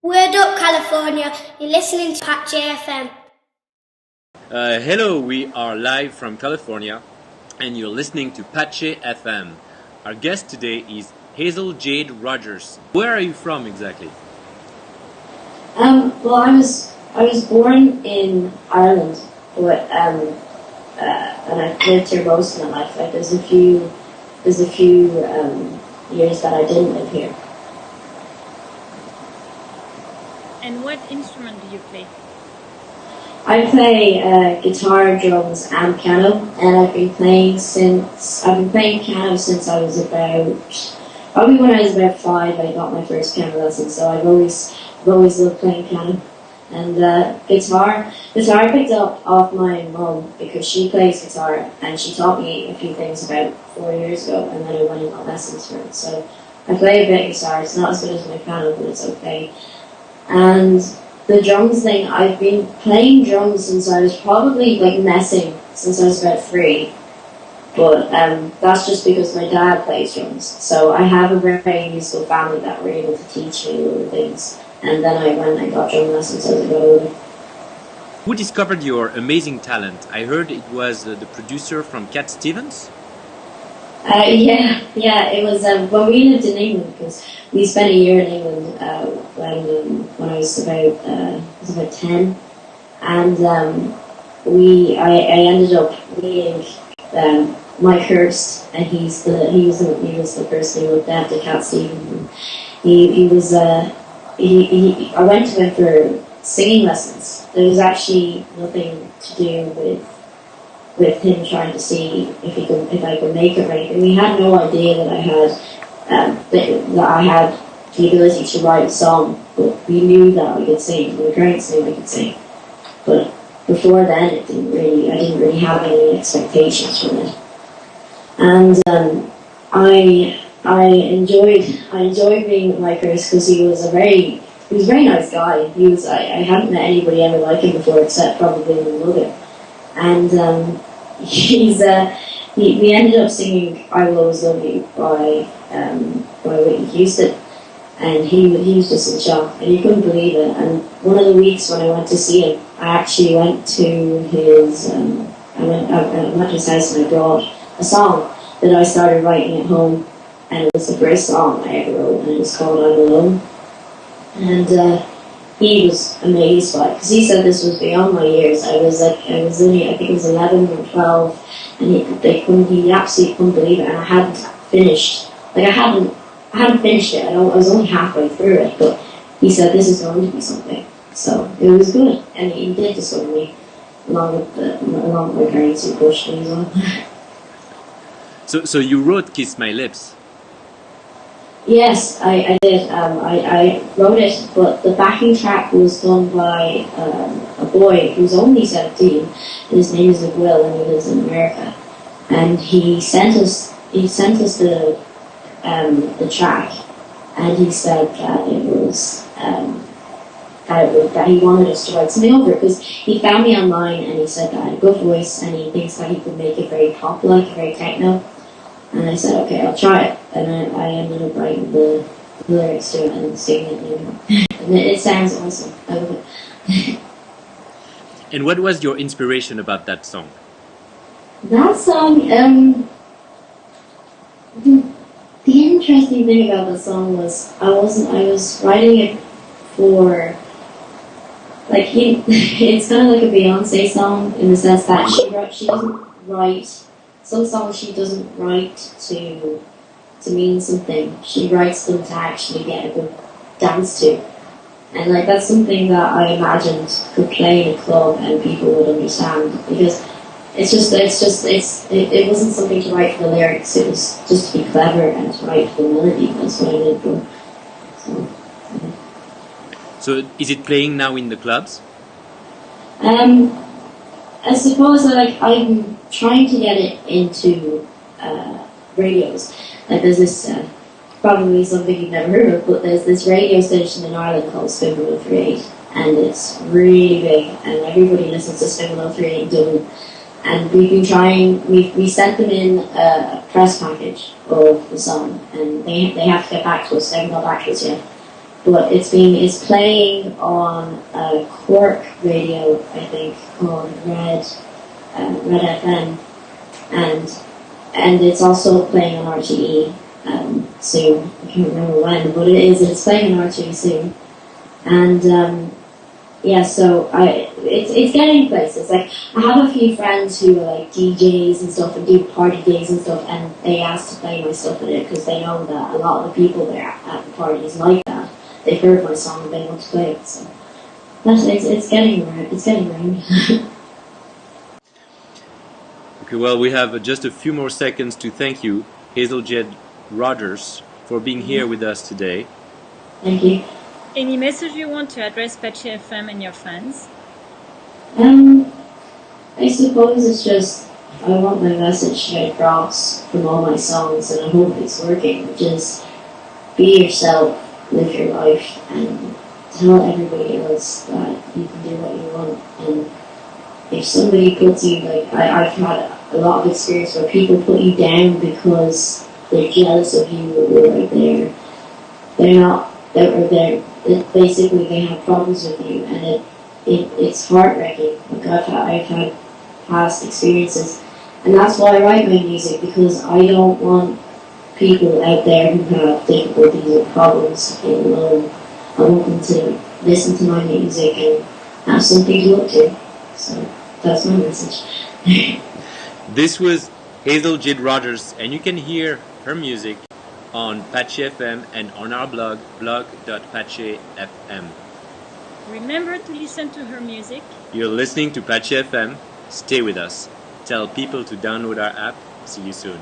Word up, California. You're listening to PATjE FM. Hello, we are live from California, and you're listening to PATjE FM. Our guest today is Hazel Jade Rogers. Where are you from exactly? Well, I was born in Ireland, but and I've lived here most of my life. Like there's a few years that I didn't live here. And what instrument do you play? I play guitar, drums, and piano, and I've been playing piano since I was probably when I was about 5. I got my first piano lesson, so I've always loved playing piano. And guitar I picked up off my mum because she plays guitar, and she taught me a few things about 4 years ago, and then I went and got lessons for it. So I play a bit of guitar. It's not as good as my piano, but it's okay. And the drums thing, I've been playing drums since I was probably since I was about 3. But that's just because my dad plays drums. So I have a very musical family that were able to teach me little things. And then I went and got drum lessons as I got older. Who discovered your amazing talent? I heard it was the producer from Cat Stevens. Yeah, it was when we lived in England, because we spent a year in England when I was about 10, and I ended up meeting Mike Hurst, and he was the person who looked after Cat Stevens. And I went to him for singing lessons. There was actually nothing to do with him trying to see if I could make it or anything. We had no idea that I had the ability to write a song, but we knew that I could sing. My parents knew I could sing, but before then, I didn't really have any expectations from it. And I enjoyed being with Mike Hurst because he was a very nice guy. I hadn't met anybody ever like him before, except probably my mother. And we ended up singing "I Will Always Love You" by Whitney Houston, and he was just in shock, and he couldn't believe it. And one of the weeks when I went to see him, I actually went to his house and I brought a song that I started writing at home, and it was the first song I ever wrote, and it was called "I'm Alone." And he was amazed by it, because he said this was beyond my years. I think it was 11 or 12, and he absolutely couldn't believe it. And I hadn't finished, I hadn't finished it. I was only halfway through it, but he said this is going to be something. So it was good, and he did discover me, along with my parents who pushed me as well. So you wrote "Kiss My Lips." Yes, I did. I wrote it, but the backing track was done by a boy who's only 17, and his name is Will, and he lives in America. And he sent us the track, and he said that it was that he wanted us to write something over it, because he found me online, and he said that I had a good voice, and he thinks that he could make it very pop-like, very techno. And I said, okay, I'll try it. And I ended up writing the lyrics to it and singing it. And it sounds awesome. I love it. And what was your inspiration about that song? That song, the interesting thing about the song was I was writing it for, it's kind of like a Beyonce song in the sense that she doesn't write. Some songs she doesn't write to mean something. She writes them to actually get a good dance to. And that's something that I imagined could play in a club and people would understand, because it wasn't something to write for the lyrics, it was just to be clever and to write for the melody. That's what I did for. So is it playing now in the clubs? I suppose I'm trying to get it into radios. There's this, probably something you've never heard of, but there's this radio station in Ireland called Spin 103.8, and it's really big, and everybody listens to Spin 103.8 in Dublin. And we've been trying, we sent them in a press package of the song, and they have to get back to us. They haven't got back to us yet. but it's playing on a Cork radio, I think, called Red FM, and it's also playing on RTE soon. I can't remember when, but it's playing on RTE soon, and yeah, so it's getting places. Like, I have a few friends who are like DJs and stuff and do party gigs and stuff, and they ask to play my stuff in it because they know that a lot of the people there at the parties like that. They've heard my song and they want to play it. So it's getting around. It's getting around. Okay, well, we have just a few more seconds to thank you, Hazel Jade Rogers, for being here with us today. Thank you. Any message you want to address PATjE FM and your fans? I suppose it's just, I want my message to get across from all my songs, and I hope it's working, which is be yourself, live your life, and tell everybody else that you can do what you want. And if somebody puts you, like, I've had a lot of experience where people put you down because they're jealous of you, or they're not, basically they have problems with you, and it's heartbreaking. Like, I've had past experiences, and that's why I write my music, because I don't want people out there who have difficulties or problems to feel alone. I want them to listen to my music and have something to look to. So that's my message. This was Hazel Jade Rogers, and you can hear her music on PATjE FM and on our blog, blog.patjefm. Remember to listen to her music. You're listening to PATjE FM. Stay with us. Tell people to download our app. See you soon.